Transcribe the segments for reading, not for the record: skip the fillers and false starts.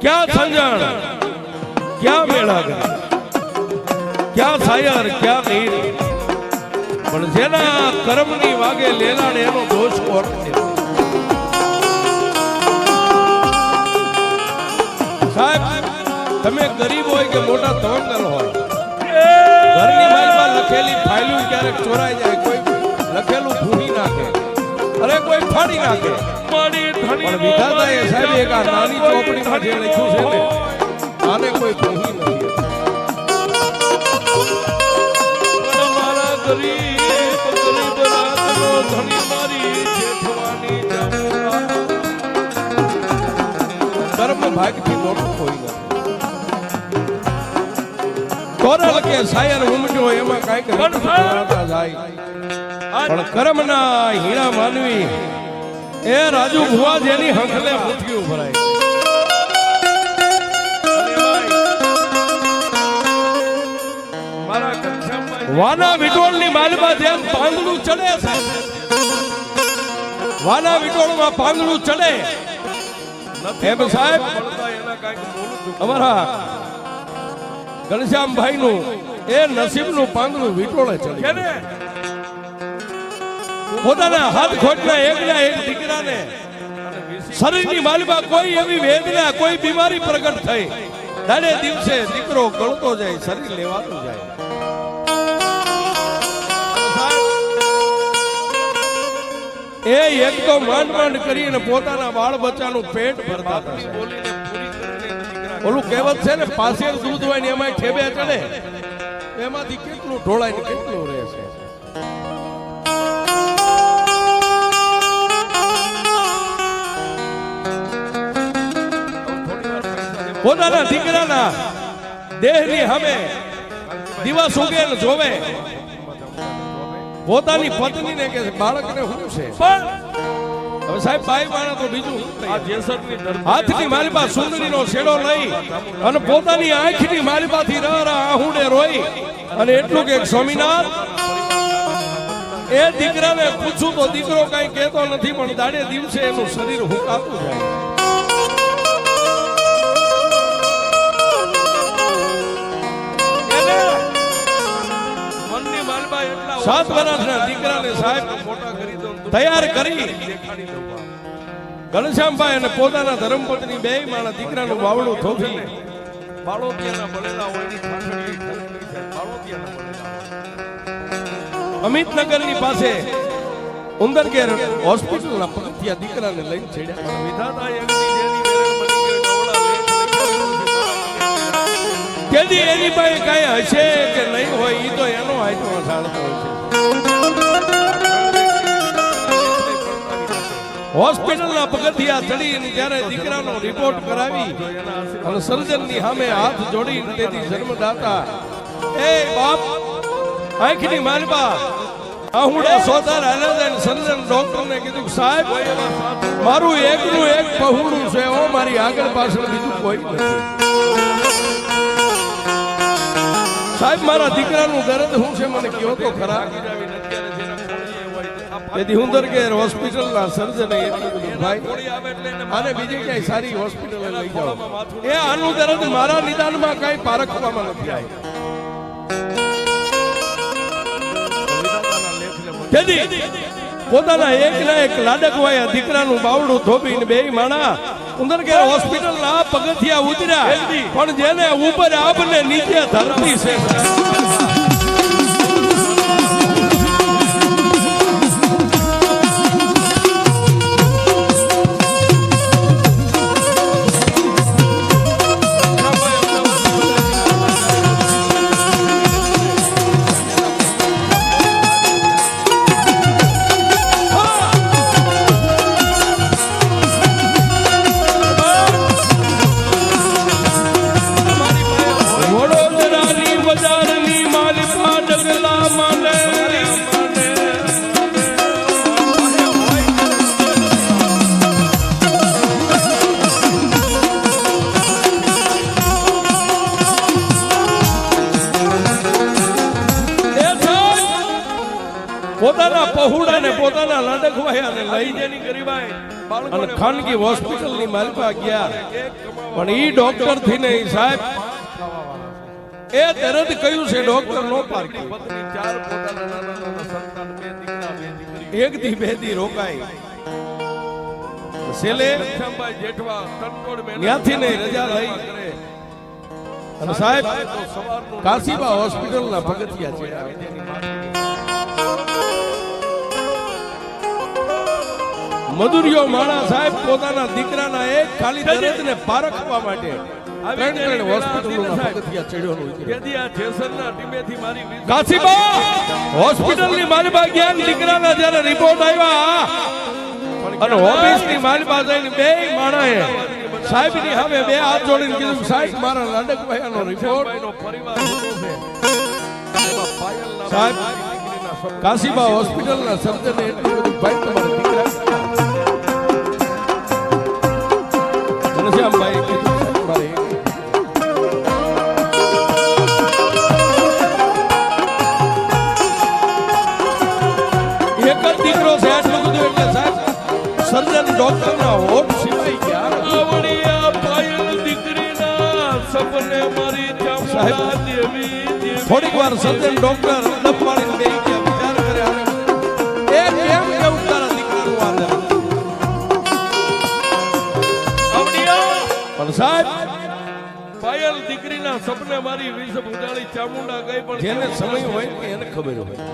क्या समझण क्या मेळा करे क्या सायर क्या नीर પણ જેના કર્મની વાગે લેલાડ એનો દોષ કોણ છે સાહેબ તમે ગરીબ હોય કે મોટા તવંગર હોય ઘરની માલમાં લખેલી ફાઇલું ક્યારેક ચોરાઈ જાય કોઈ લખેલું ભૂલી નાખે અરે કોઈ ફાડી નાખે પણ વિધાતાએ સાહેબ એક આ નાની ચોપડીમાં જે લખ્યું છે ને આને કોઈ ભૂલી નથી મારા ગરીબ રાતનો ધણી મારી જેઠવાની કર્મ ભાગથી મોટું કોઈ નથી કોરલ કે સાયર ઉમટ્યો એમાં કાંઈક રણતા જાય પણ કર્મના હીરા માનવી એ રાજુ ભુવા જેની હંખલે મુઠ્ઠીઓ ભરાય વાના વિટોળની માલમાં જેમ પાંદડું ચડે છે વાના વિટોળમાં પાંદડું ચડે એમ સાહેબ અમારા ઘનશ્યામભાઈ નું એ નસીબનું પાંદડું વિટોળે ચડે પોતાના હાથ ખોટના એકના એક દીકરાને શરીરની માલમાં કોઈ એવી વેદના કોઈ બીમારી પ્રગટ થઈ દાડે દિવસે દીકરો ગળતો જાય શરીર લેવાતું જાય એ એક તો માંડ માંડ કરીને પોતાના બાળ બચ્ચાનું પેટ ભરતા ઓલું કહેવત છે ને પાછળ દૂધ હોય ને એમાં ઠેબે ચડે એમાંથી કેટલું ઢોળાય ને કેટલું રહે છે પોતાના દીકરાના દેહની સામે દિવસ ઉગે ને જોવે પોતાની પત્નીને કે બાળકને શું છે હવે સાહેબ બાઈ માણા તો બીજું હાથની માલિપા સુંદરીનો શેડો લઈ અને પોતાની આંખની માલિપાથી આહુડે રોઈ અને એટલું કે સ્વામિનાથ એ દીકરાને પૂછું તો દીકરો કઈ કહેતો નથી પણ દાડે દિવસે એનું શરીર હુકાતું જાય સાત વર્ષના દીકરાને સાહેબ તૈયાર કરી ઘનશ્યામભાઈ અને પોતાના ધર્મપત્ની બે માણા દીકરાનું વાવડું થોભી બાળોતિયાના બળેલા હોયની ખાંડણી અમિતનગરની પાસે ઉંદરગેર હોસ્પિટલના પગથિયા દીકરાને લઈને છેડ્યા વિધાતાએ તેદી એની પાસે કઈ હશે કે નહીં હોય એ તો એનો આયતો જાણતો હોય છે હોસ્પિટલના પગથિયા ચડી જ્યારે દીકરાનો રિપોર્ટ કરાવી અને સર્જનની સામે હાથ જોડી તેથી જન્મદાતા એ બાપ આંખની માલબા આહુડા સોતાર આનંદ સર્જન ડોક્ટરને કીધું સાહેબ મારું એકનું એક પહોળું છે ઓ મારી આગળ પાછળ બીજું કોઈ નથી સાહેબ મારા દીકરાનું દર્દ શું છે મને કયો તો ખરા તેથી ઉંદરગેર હોસ્પિટલના સર્જને ભાઈ આને બીજી ક્યાંય સારી હોસ્પિટલે લઈ જાઓ એ આનું દર્દ મારા નિદાનમાં કઈ પારખવામાં નથી આવી પોતાના એકના એક લાડકવાયા દીકરાનું બાવડું થોભીને બે માણા ઉંદરગેર હોસ્પિટલના પગથિયા ઉતર્યા પણ જેને ઉપર આપને નીચે ધરતી છે પહોળાને પોતાના લાડકવાયાને લઈ જઈને ગરીબાઈ અને ખાનગી હોસ્પિટલની માલપા ગયા પણ ઈ ડોક્ટર થી નહીં સાહેબ એ તરત કહ્યું છે ડોક્ટર નો પારકી પત્ની ચાર પોતાના નાના નાના સંતાન બે દીકરા બે દીકરી એક દી બે દી રોકાઈ સેલે સંભાઈ જેઠવા તનતોડ ત્યાંથી નહીં રજા લઈ અને સાહેબ કાશીબા હોસ્પિટલના પગથિયા છે મધુરિયો માણા સાહેબ પોતાના દીકરાના એક ખાલી દર્દને પારખવા માટે ત્રણ હોસ્પિટલના પગથિયા ચડ્યોનું કેદી આ જેસરના ટીમેથી મારી કાશીબા હોસ્પિટલની મારી બા ગયા દીકરાના જ્યારે રિપોર્ટ આવ્યા અને ઓફિસની મારી બા જઈને બે માણાએ સાહેબની સામે બે હાથ જોડીને કીધું સાહેબ મારા લાડકભાઈનો રિપોર્ટ પરિવાર છે સાહેબ કાશીબા હોસ્પિટલના સર્જને એટલું બધું ભાઈ તમારા દીકરા ઘનશ્યામભાઈ કીધું મારે એક જ દીકરો છે આટલું બધું એટલે સાહેબ સર્જન ડોક્ટરના હોટ સિવાય ગયા આવડિયા પાયલ દીકરીના સપને મારી ચામુંડા દેવી થોડીક વાર સર્જન ડોક્ટર ડબવાળીને બેહી ગયા વિચાર કરે અને એ કેમ કેવું તારા દીકરાનું આદર આવડિયા પણ સાહેબ પાયલ દીકરીના સપને મારી વિષ ઉડાડી ચામુંડા ગઈ પણ જેને સમય હોય એને ખબર હોય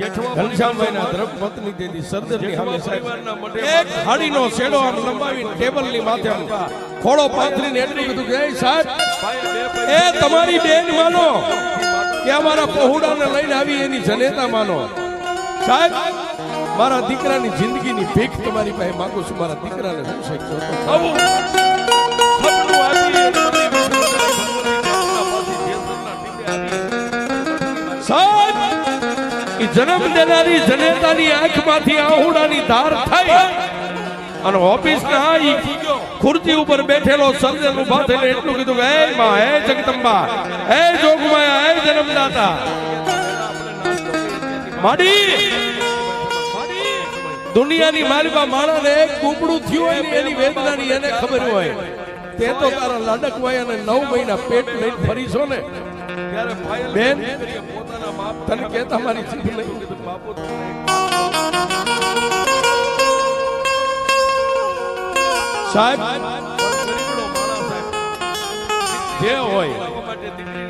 ઘનશ્યામભાઈના ધર્મપત્ની તેથી સર્જનની સામે એક હાડીનો શેડો આમ લંબાવી ટેબલની માથે ખોળો પાથરીને એટલું બધું કહે સાહેબ એ તમારી બેન માનો કે અમારા પહોળાને લઈને આવી એની જનેતા માનો સાહેબ મારા દીકરાની જિંદગીની ભીખ તમારી પાસે માંગુ છું મારા દીકરાને શું શકશો જન્મ દેનારી જનેતાની આંખમાંથી આહુડાની ધાર થઈ અને ઓફિસના ખુરશી ઉપર બેઠેલો સર્જન ઉભા થઈને એટલું કીધું કે હે માં હે જગદંબા હે જોગમાયા હે જન્મદાતા માડી દુનિયાની માલપા માણાને એક કુકડું થયું હોય ને એની વેદનાની એને ખબર હોય તે તો તારા લાડકવાય અને 9 મહિના પેટ લઈને ફરીશો ને ત્યારે બેન પોતાના બાપ તને કહેતા મારી ચીઠ નહીં બાપુ સાહેબ જે હોય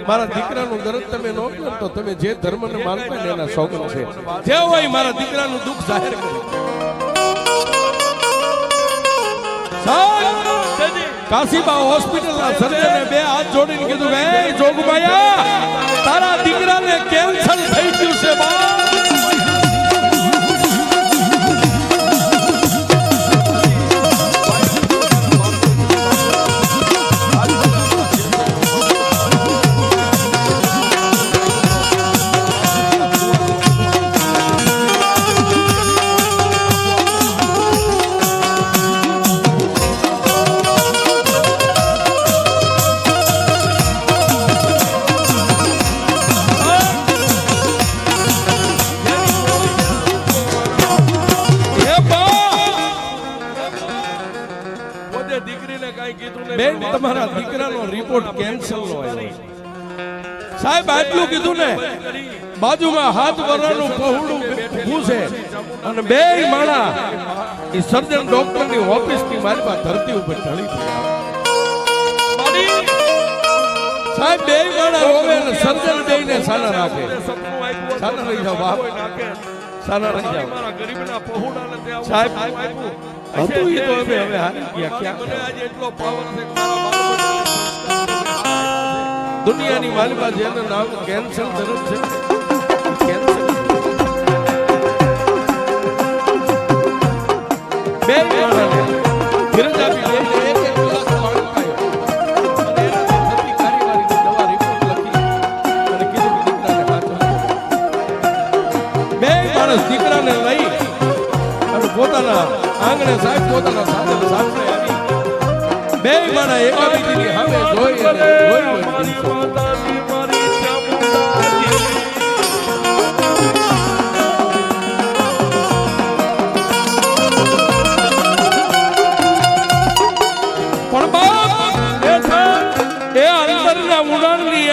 મારા દીકરાનું દર્દ તમે ન કરો તો તમે જે ધર્મને માનતા ને એના સોગંદ છે જે હોય મારા દીકરાનું દુઃખ જાહેર કરો કાશીબા હોસ્પિટલના સર્જને બે હાથ જોડીને કીધું હે જોગમાયા તારા દીકરાને કેન્સર થઈ ગયું છે બા બેન તમારા દીકરાનો રિપોર્ટ કેન્સલ નો આવ્યો સાહેબ આટલું કીધું ને બાજુમાં હાથ વરાનું પહોળું ઊભું છે અને બે માણા એ સર્જન ડોક્ટરની ઓફિસની મારી પાસે ધરતી ઉપર ઢળી ગયા સાહેબ બે માણા રોવે અને સર્જન બેને સાના રાખે સાના રહી જાવ બાપ સાના રહી જાવ ગરીબના પહોળાને સાહેબ હતું ઈ તો હવે હારી ગયા ક્યાં આજે એટલો પાવર છે દુનિયાની માલિકા જેનું નામ કેન્સર ધરત છે કેન્સર બે માણસને ફિરજાબી લઈને એક ગ્લાસ પાણી પાયો અને એના થતી કાર્યવાહીની દવા રિપોર્ટ લખી અને કીધું કે દીકરાને હાથ બે માણસ દીકરાને લઈ અને પોતાના આંગણે સાહેબ પોતાના સાધન સામે આવી બે માણા એકાબીજીની સામે જોઈ અને મારી માતાજી મારી ચામુંડા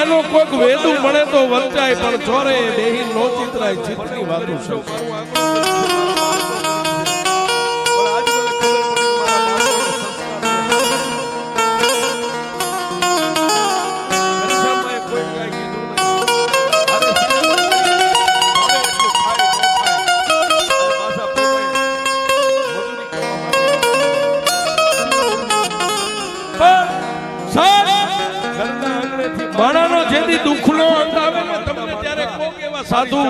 એનો કોઈક વેદુ મળે તો વંચાય પણ ચોરે બેહી નો ચિતરાય ચિત્રની વાતું છે માણાનો જેથી દુઃખનો અંત આવે ને તમને ત્યારે કોક એવા સાધુ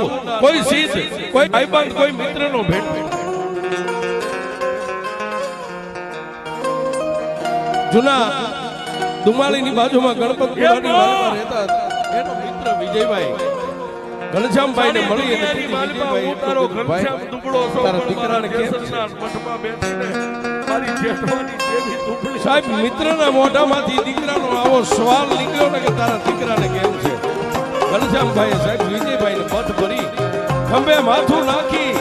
કોઈ સિદ્ધ કોઈ ભાઈબંધ કોઈ મિત્રનો ભેટ જૂના દુમાળીની બાજુમાં ગણપતપુરાની વાડીમાં રહેતા એનો મિત્ર વિજયભાઈ ઘનશ્યામભાઈ ને મળી અને વિજયભાઈ તારો ઘનશ્યામ દુબળો છો તારા દીકરાને કેસરના મઠમાં બેસીને મારી જેઠવાની દેવી દુબળી સાહેબ મિત્રના મોઢામાંથી દીકરાનો આવો સવાલ નીકળ્યો ને કે તારા દીકરાને કેમ છે ઘનશ્યામભાઈ સાહેબ વિજયભાઈને પથ ભરી ખંભે માથું નાખી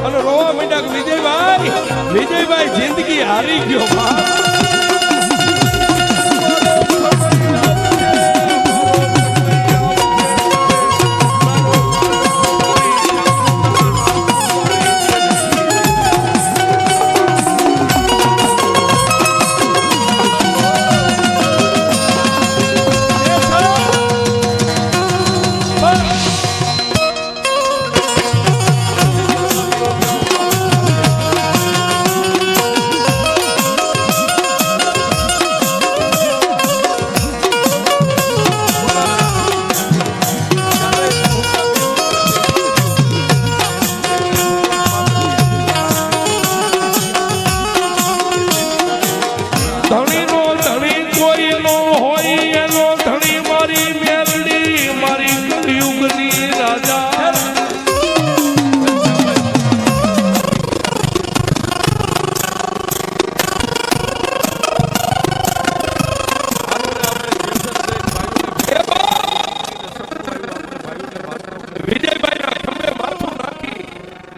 અને રોવા માંડ્યા વિજયભાઈ જિંદગી હારી ગયો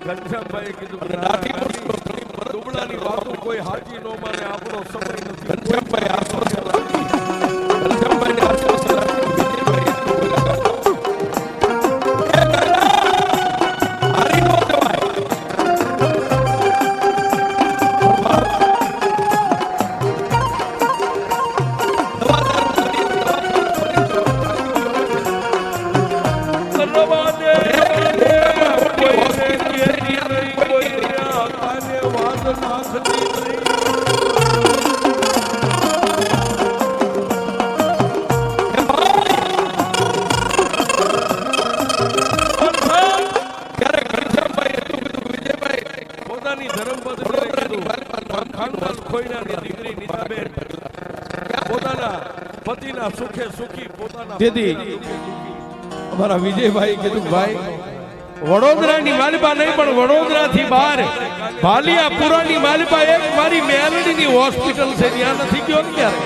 ઘનશ્યામભાઈએ કીધું દુબળાની વાતો કોઈ હાજી નો માને આપણો સમય નથી ઘનશ્યામભાઈ આશ્વાસન ઘનશ્યામભાઈને આશ્વાસન હારી નો જવાય અમારા વિજયભાઈ કીધું ભાઈ વડોદરાની માલિપા નહીં પણ વડોદરાથી બહાર ભાલિયાપુરાની માલિપા એક મારી મેલડીની હોસ્પિટલ છે ત્યાં નથી ગયો ને ક્યારે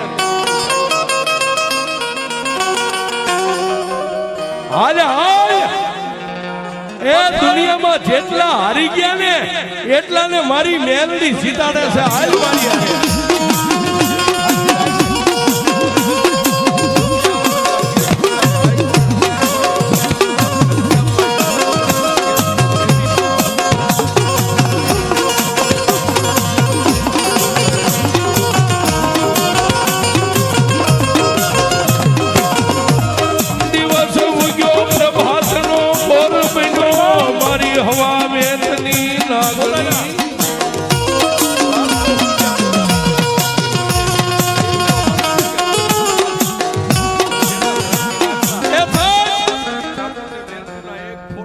હાલે હાલ એ દુનિયામાં જેટલા હારી ગયા ને એટલાને મારી મેલડી જીતાડે છે હાલ મારી હવા વેતની લાગણી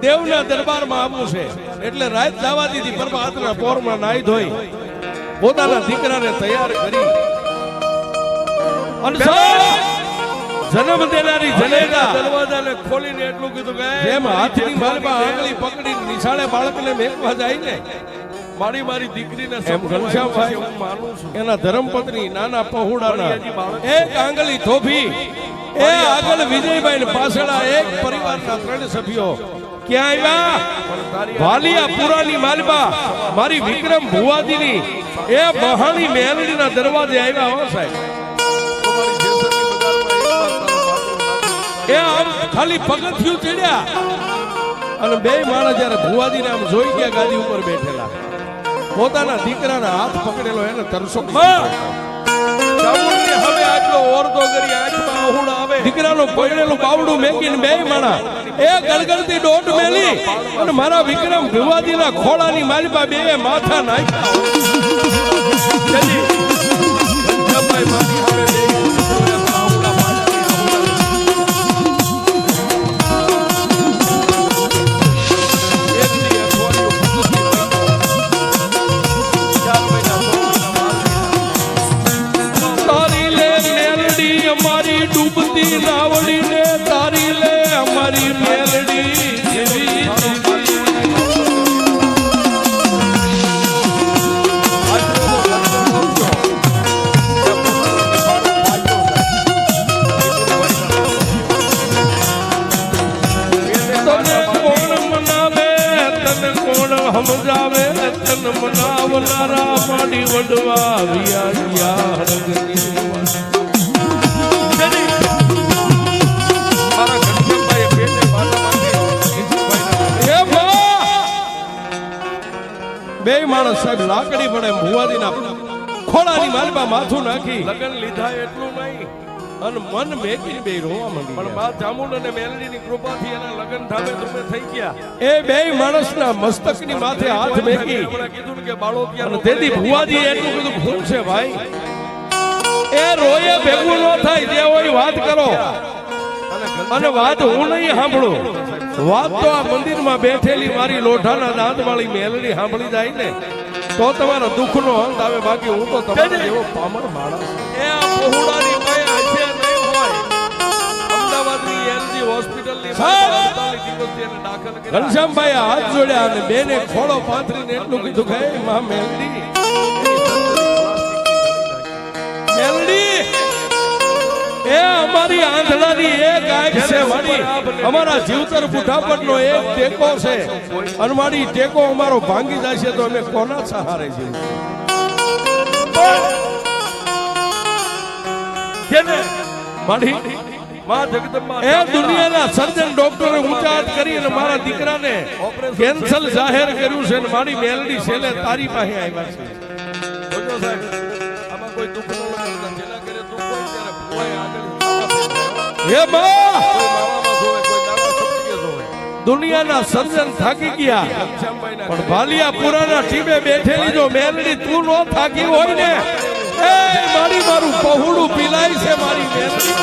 દેવના દરબારમાં આવવું છે એટલે રાત જવા દીધી પ્રભાતના પોરમાં નાઈ ધોઈ પોતાના દીકરાને તૈયાર કરી અને જન્મ દેનારી જનેતા દરવાજાને ખોલીને એટલું કીધું કે જેમ હાથની માલમાં આંગળી પકડી નિશાળે બાળકને મેકવા જાય ને મારી દીકરીને એમ ઘનશ્યામભાઈ હું માનું છું એના ધર્મપત્ની નાના પહોળાના એક આંગળી થોભી એ આગળ વિજયભાઈ ને પાછળ એક પરિવારના 3 સભ્યો ક્યાં આવ્યા ભાલિયાપુરાની માલબા મારી વિક્રમ ભુવાજીની એ બહાની મેલડીના દરવાજે આવ્યા હો સાહેબ એ ખાલી પગથિયું ચડ્યા અને બે માણસ જ્યારે ભુવાજીને આમ જોઈ ગયા ગાદી ઉપર બેઠેલા, પોતાના દીકરાના હાથ પકડેલો એને તરસો હવે આટલો ઓરદો કરી આંખમાં આહુડ આવે, દીકરાનો પકડેલું બાવડું મેકીને બે માણા એ ગળગળતી દોટ મેલી અને મારા વિક્રમ ભુવાજીના ખોળાની માલિપા બે માથા નાખ્યા. ડૂબતી નાવડી ને તારી લે અમારી મેલડી તને કોણ મનાવે, તને કોણ સમજાવે, તને મનાવનારા માડી વડવા વિયા બે માણસ સાહેબ લાકડી પડે ભુવાજીના ખોળાની માલમાં માથું નાખી લગન લીધા એટલું નહીં અને મન મેકીને બે રોવા માંડી. પણ મા ચામુંડ અને મેલડીની કૃપાથી એના લગન થામે તમે થઈ ગયા. એ બે માણસના મસ્તકની માથે હાથ મેકી કીધું કે બાળોતિયા તેથી ભુવાજી એટલું બધું ભૂલ છે ભાઈ. એ રોયે ભેગું ન થાય, જે હોય વાત કરો અને વાત હું નહીં સાંભળું. વાત તો આ મંદિરમાં બેઠેલી મારી લોઢાના દાંત વાળી મેલડી સાંભળી જાય ને તો તમારા દુઃખનો અંત આવે. બાકી હું તો તમારો એવો પામર માણસ એ આ પહોળાની ભાઈ આજે નહીં હોય. અમદાવાદની એલજી હોસ્પિટલની ઘનશ્યામભાઈ હાથ જોડ્યા અને બેને ખોળો પાથરીને એટલું કીધું કે માં મેલડી મેલડી એ અમારી આંધળાની એક આંખ છે મારી, અમારા જીવતર બુઢાપણનો એક ટેકો છે અને મારી ટેકો અમારો ભાંગી જાય છે તો અમે કોના સહારે જીવીએ? મારી માં જગદંબા એ દુનિયાના સર્જન ડોક્ટરે ઊંચા હાથ કરી અને મારા દીકરાને કેન્સર જાહેર કર્યું છે અને મારી મેલડી છેલ્લે તારી પાસે આવ્યા છે. જોજો સાહેબ આમાં કોઈ દુઃખ ન લાગે, જેના કરે દુઃખ હોય ત્યારે ભુવાએ આગળ હે બા દુનિયાના સર્જન થાકી ગયા પણ ભાલિયા પુરાના ટીબે બેઠેલી જો મેલડી તું નો થાકી હોય ને એ મારી મારું પહોળું પીલાય છે મારી મેલડી.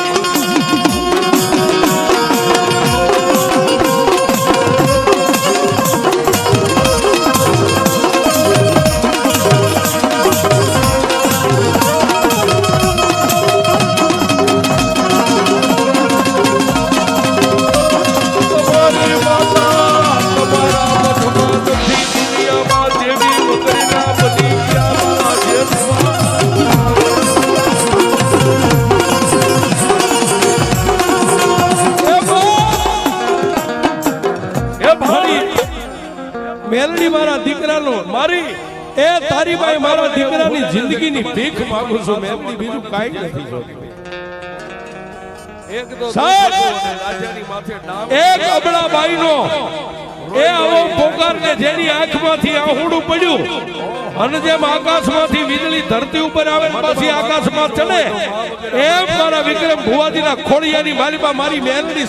મેલડી મારા દીકરાનો મારી એ તારી ભાઈ મારા દીકરાની જિંદગીની ભીખ માંગુ છું મેલડી, બીજું કાઈ નથી જોતી. એક તો રાજાની માથે ડામ એક અબળા બાઈનો એ આવો પોકાર ને જેની આંખમાંથી આહુડું પડ્યું અને જેમ આકાશમાંથી વીજળી ધરતી ઉપર આવે પછી આકાશમાં ચડે એમ મારા વિક્રમ ભુવાજીના ખોડિયાની મારીમાં મારી મેલડી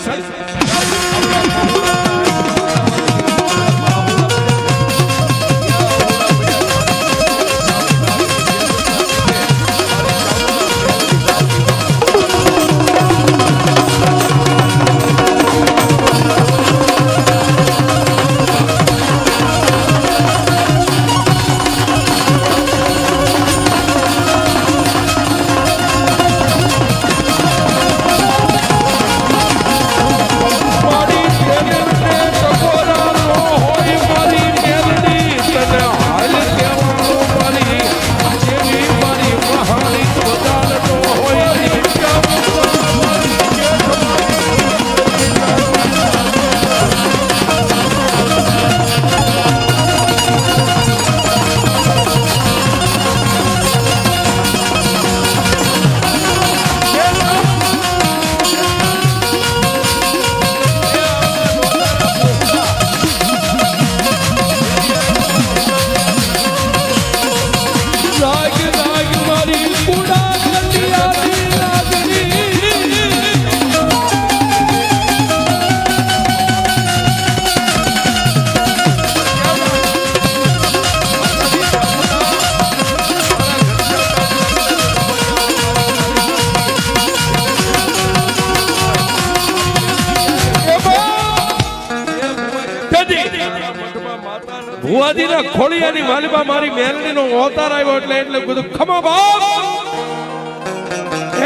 ભુવાજીના ખોળિયાની માલિબા મારી મેલડીનો અવતાર આવ્યો એટલે બધું ખમા બાપ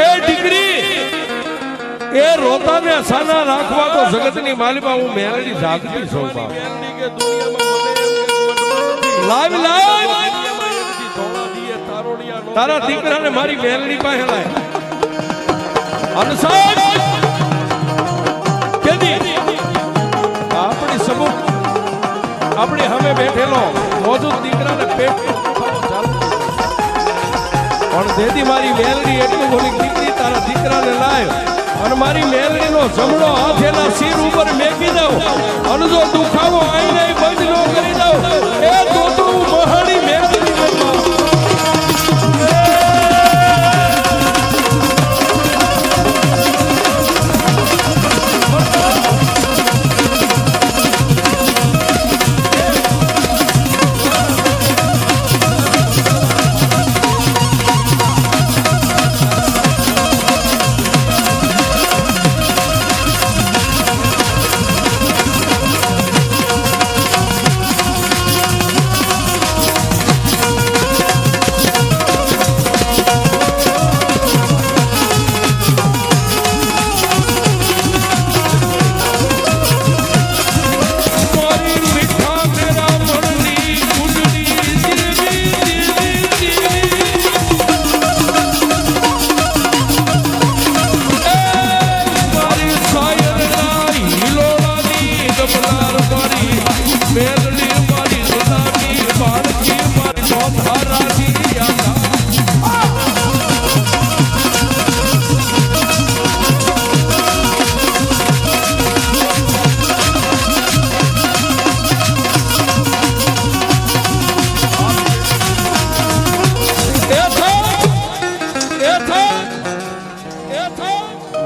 એ દીકરી એ રોતાને સાના રાખવા તો જગતની માલિબા હું મેલડી જાગતી છું બાપ લાવ લાવ તારા દીકરાને મારી મેલડી પાસે લાય અનસાર કેદી આપણી સમૂહ આપણી સામે બેઠેલો મોજૂદ દીકરાને પેટ પણ દેદી મારી મેલડી એટલું બોલી દીકરી તારા દીકરાને લાય અને મારી મેલડીનો જમણો હાથ એના શિર ઉપર મેકી દઉં અને જો દુખાવો આઈને બંધ ન કરી દઉં એ તો હું મહાણી મેલડી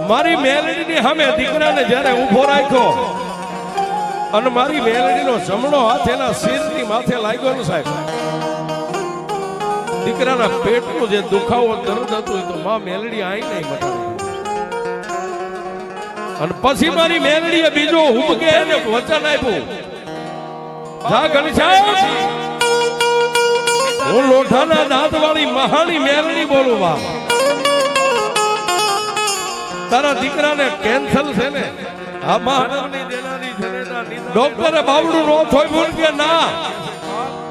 મારી મેલડીની સામે દીકરાને જ્યારે ઊભો રાખ્યો અને મારી મેલડીનો જમણો હાથ એના શિરની માથે લાગ્યો ને સાહેબ દીકરાના પેટનું જે દુખાવો દર્દ હતું તો માં મેલડી આઈ નહીં મટાડી અને પછી મારી મેલડીએ બીજો હુમકે એને વચન આપ્યું જા ઘનશ્યામ હું લોઢાના દાંત વાળી મહાણી મેલડી બોલું બા તારા દીકરાને કેન્સર છે ને ડોક્ટરે બાવડું નો થોય બોલ કે ના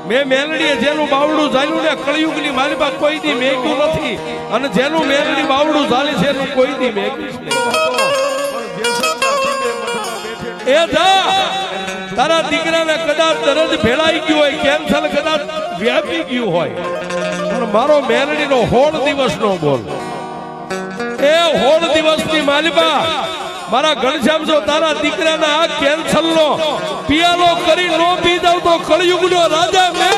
મેં મેલડીએ જેનું બાવડું ઝાલ્યું ને કળિયુગની માલિબા કોઈ દી મેગ્યું નથી અને જેનું મેલડી બાવડું ઝાલી છે એનું કોઈ દી મેગ્યું એ જા તારા દીકરાને કદાચ દર્દ ભેળાઈ ગયું હોય કેન્સર કદાચ વ્યાપી ગયું હોય પણ મારો મેલડીનો 16 દિવસનો બોલ એ 16 દિવસની માલિબા મારા ઘનશ્યામ જો તારા દીકરાના આ કેન્સર નો પિયાલો કરી નો પી દઉં તો કળિયુગનો રાજા મેં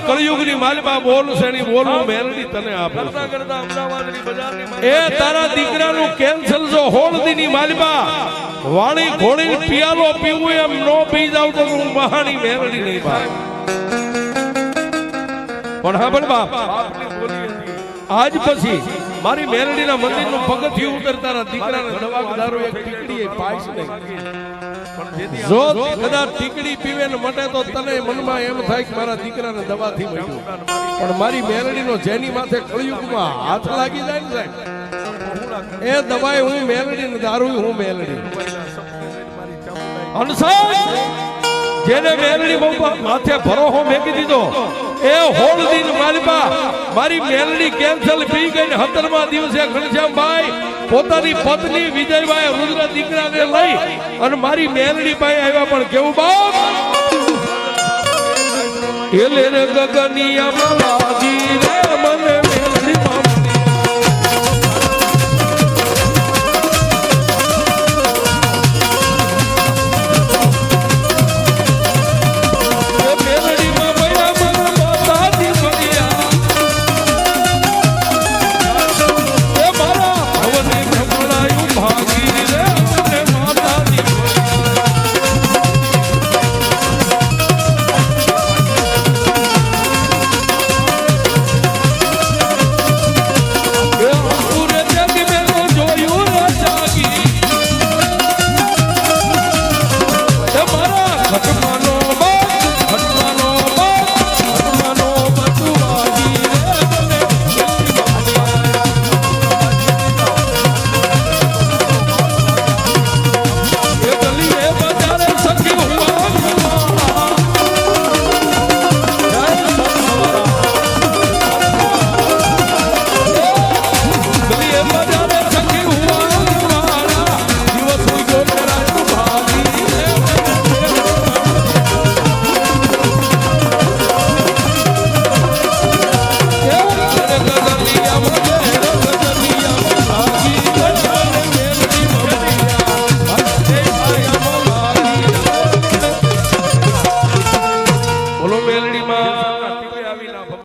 કળિયુગની માલિબા બોલ છે ની બોલવું મેલડી તને આપું કરતા અમદાવાદની બજારની એ તારા દીકરાનું કેન્સર જો 16 દીની માલિબા વાળી ઘોડી પિયાલો પીવું એમ નો પી જાવ તો હું મહાની મેલડી નહીં ભાઈ પણ હા બળ બાપ આજ પછી મારી મેલડીના મંદિરનું પગથિયું ઉતર તારા દીકરાને દવા દારૂ એક ટીકડી પાઈશ નહીં જો કદાચ ટીકડી પીવે ને મટે તો તને મનમાં એમ થાય કે મારા દીકરાને દવાથી મળ્યું પણ મારી મેલડીનો જેની માથે કળિયુગમાં હાથ લાગી જાય ને એ દવાએ હું મેલડી ને દારૂ હું મેલડી અનસાર જેને મેલડી બહુ માથે ભરોહો મેકી દીધો એ હોળ દિન માલિપા મારી મેલડી કેન્સલ પી ગઈ ને 17મા દિવસે ઘનશ્યામભાઈ પોતાની પત્ની વિજયભાઈ રુદ્ર દીકરાને લઈ અને મારી મેલડી પાસે આવ્યા પણ કેવું બાપ એલે ગગનિયા